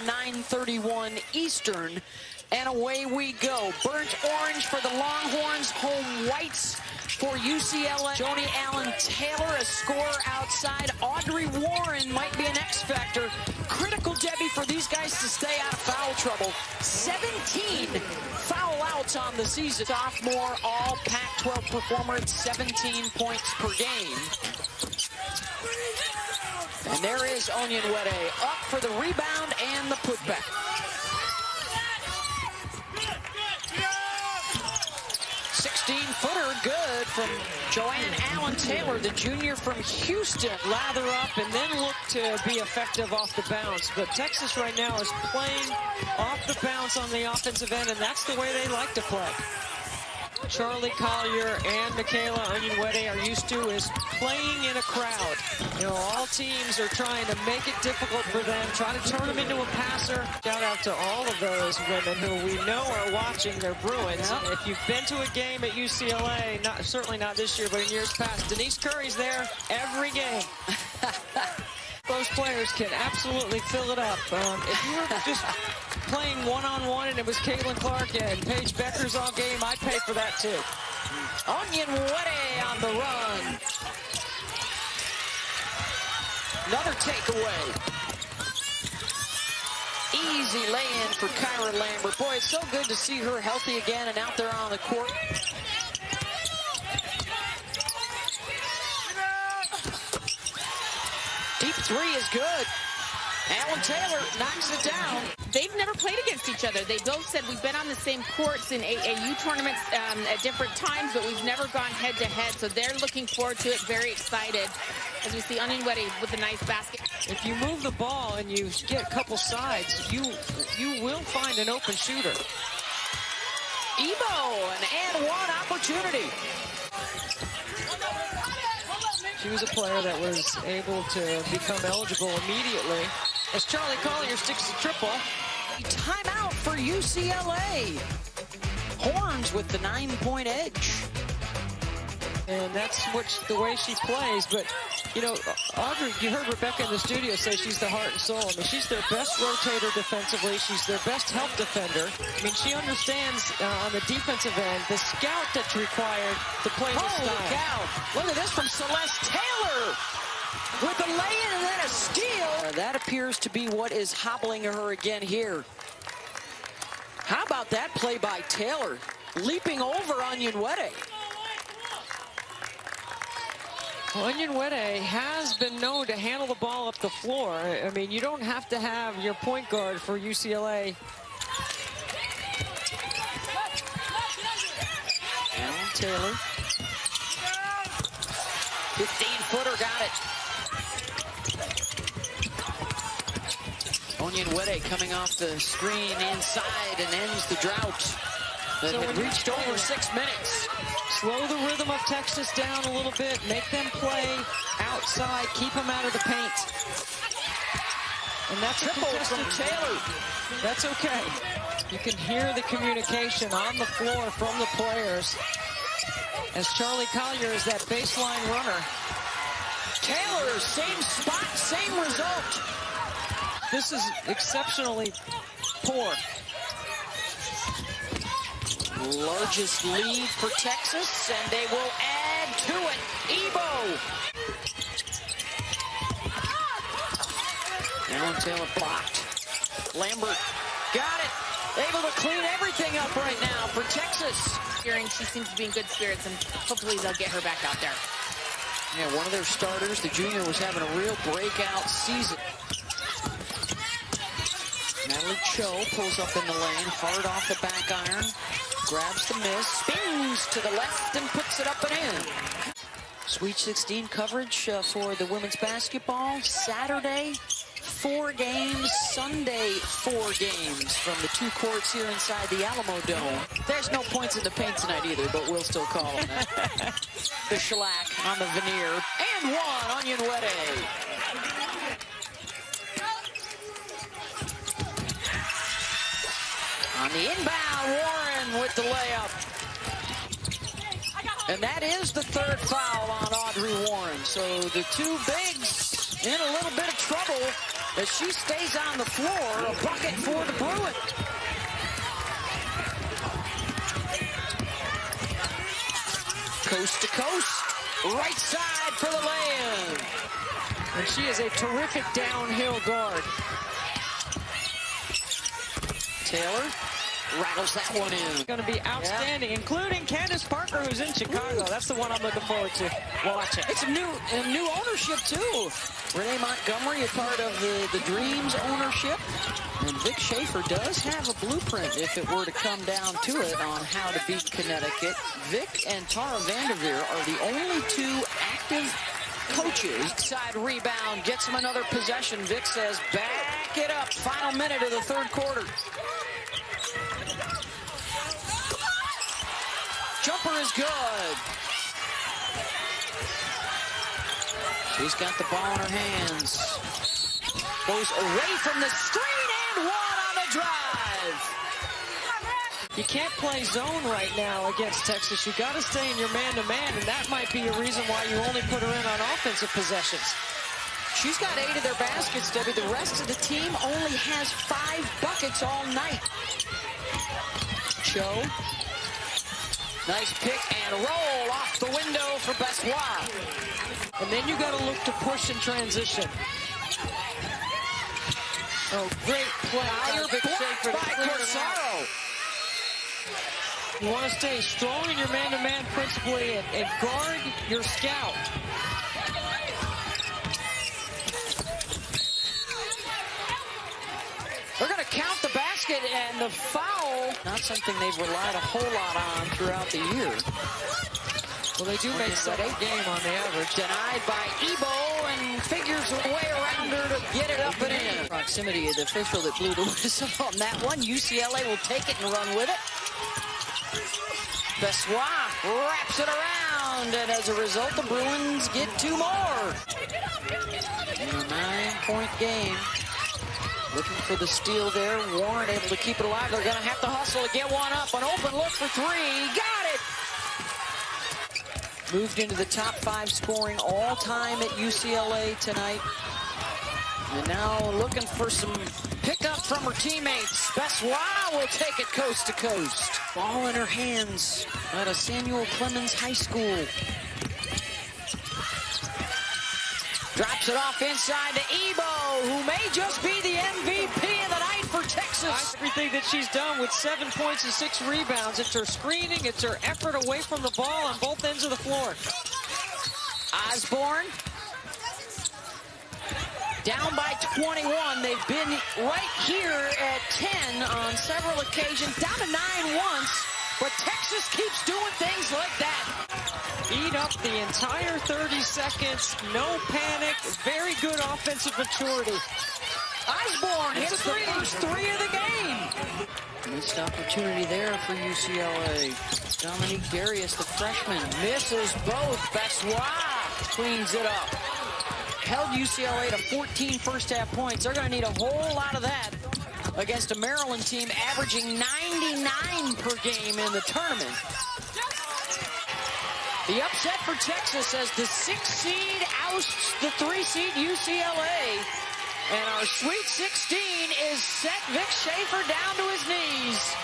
9:31 Eastern, and away we go. Burnt orange for the Longhorns, home whites for UCLA. Joni Allen-Taylor, a scorer outside. Audrey Warren might be an X-factor. Critical, Debbie, for these guys to stay out of foul trouble. 17 foul outs on the season. Sophomore, all Pac-12 performer at 17 points per game. And there is Onyenwere up for the rebound and the putback. Footer good from Joanne Allen-Taylor, the junior from Houston. Lather up and then look to be effective off the bounce. But Texas right now is playing off the bounce on the offensive end, and that's the way they like to play. Charlie Collier and Michaela Onyenwere are used to is playing in a crowd. You know, all teams are trying to make it difficult for them, trying to turn them into a passer. Shout out to all of those women who we know are watching their Bruins. Yep. If you've been to a game at UCLA, certainly not this year, but in years past, Denise Curry's there every game. Those players can absolutely fill it up. If you were just playing one-on-one and it was Caitlin Clark and Paige Beckers all game, I'd pay for that too. Onyenwere on the run. Another takeaway. Easy lay-in for Kyra Lambert. Boy, it's so good to see her healthy again and out there on the court. Deep three is good. Allen-Taylor knocks it down. They've never played against each other. They both said we've been on the same courts in AAU tournaments at different times, but we've never gone head-to-head. So they're looking forward to it, very excited. As we see Onyenwere with a nice basket. If you move the ball and you get a couple sides, you will find an open shooter. Ebo, an and one opportunity. She was a player that was able to become eligible immediately as Charlie Collier sticks the triple. Timeout for UCLA. Horns with the 9-point edge. And that's the way she plays. But, you know, Audrey, you heard Rebecca in the studio say she's the heart and soul. I mean, she's their best rotator defensively. She's their best help defender. I mean, she understands on the defensive end the scout that's required to play this style. Holy cow. Look at this from Celeste Taylor with a lay-in and then a steal. That appears to be what is hobbling her again here. How about that play by Taylor? Leaping over Onyenwere. Onyenwere has been known to handle the ball up the floor. I mean, you don't have to have your point guard for UCLA. Allen-Taylor. 15-footer, got it. Onyenwere coming off the screen inside and ends the drought that had reached over 6 minutes. Slow the rhythm of Texas down a little bit. Make them play outside. Keep them out of the paint. And that's triple from Taylor. That's okay. You can hear the communication on the floor from the players as Charlie Collier is that baseline runner. Taylor, same spot, same result. This is exceptionally poor. Largest lead for Texas, and they will add to it. Ebo. Allen-Taylor blocked. Lambert got it. Able to clean everything up right now for Texas. She seems to be in good spirits, and hopefully they'll get her back out there. Yeah, one of their starters, the junior, was having a real breakout season. Natalie Cho pulls up in the lane, hard off the back iron. Grabs the miss, spins to the left, and puts it up and in. Sweet 16 coverage for the women's basketball. Saturday, 4 games. Sunday, 4 games from the 2 courts here inside the Alamo Dome. There's no points in the paint tonight either, but we'll still call them that. The shellac on the veneer. And one, Onyenwere. On the inbound, Warren with the layup. And that is the 3rd foul on Audrey Warren. So the 2 bigs in a little bit of trouble. as she stays on the floor. A bucket for the Bruins. Coast to coast, right side for the lay-in. And she is a terrific downhill guard. Taylor rattles that one in. Going to be outstanding, including Candace Parker, who's in Chicago. That's the one I'm looking forward to watching. It's a new ownership, too. Renee Montgomery, a part of the Dreams ownership. And Vic Schaefer does have a blueprint, if it were to come down to it, on how to beat Connecticut. Vic and Tara Vanderveer are the only two active coaches. Side rebound, gets him another possession. Vic says, back it up. Final minute of the third quarter. Jumper is good. She's got the ball in her hands. Goes away from the screen and one on the drive. You can't play zone right now against Texas. You got to stay in your man-to-man, and that might be a reason why you only put her in on offensive possessions. She's got 8 of their baskets, Debbie. The rest of the team only has 5 buckets all night. Cho. Nice pick and roll off the window for Bessois. And then you got to look to push in transition. Oh, great play. Blocked by Corsaro. You want to stay strong in your man-to-man principally and guard your scout. They're going to count the basket and the foul. Not something they've relied a whole lot on throughout the year. Well, they do make second game on the average. Denied by Ebo and figures a way around her to get it up and in. Proximity of the official that blew the whistle on that one. UCLA will take it and run with it. Bessois wraps it around, and as a result, the Bruins get 2 more. In a 9-point game. Looking for the steal there. Warren able to keep it alive. They're going to have to hustle to get one up. An open look for 3. Got it! Moved into the top 5 scoring all-time at UCLA tonight. And now looking for some pickup from her teammates. Bessois will take it coast to coast. Ball in her hands at a Samuel Clemens High School. Drops it off inside to Ebo, who may just be the MVP of the night for Texas. Everything that she's done with 7 points and 6 rebounds. It's her screening, it's her effort away from the ball on both ends of the floor. Osborne. Down by 21. They've been right here at 10 on several occasions. Down to 9 once, but Texas keeps doing things like that. Eat up the entire 30 seconds. No panic. Very good offensive maturity. Osborne hits the first 3 of the game. Missed opportunity there for UCLA. Dominique Darius, the freshman, misses both. Bessois cleans it up. Held UCLA to 14 first-half points. They're going to need a whole lot of that against a Maryland team averaging 99 per game in the tournament. The upset for Texas as the 6th seed ousts the 3 seed UCLA. And our Sweet 16 is set. Vic Schaefer down to his knees.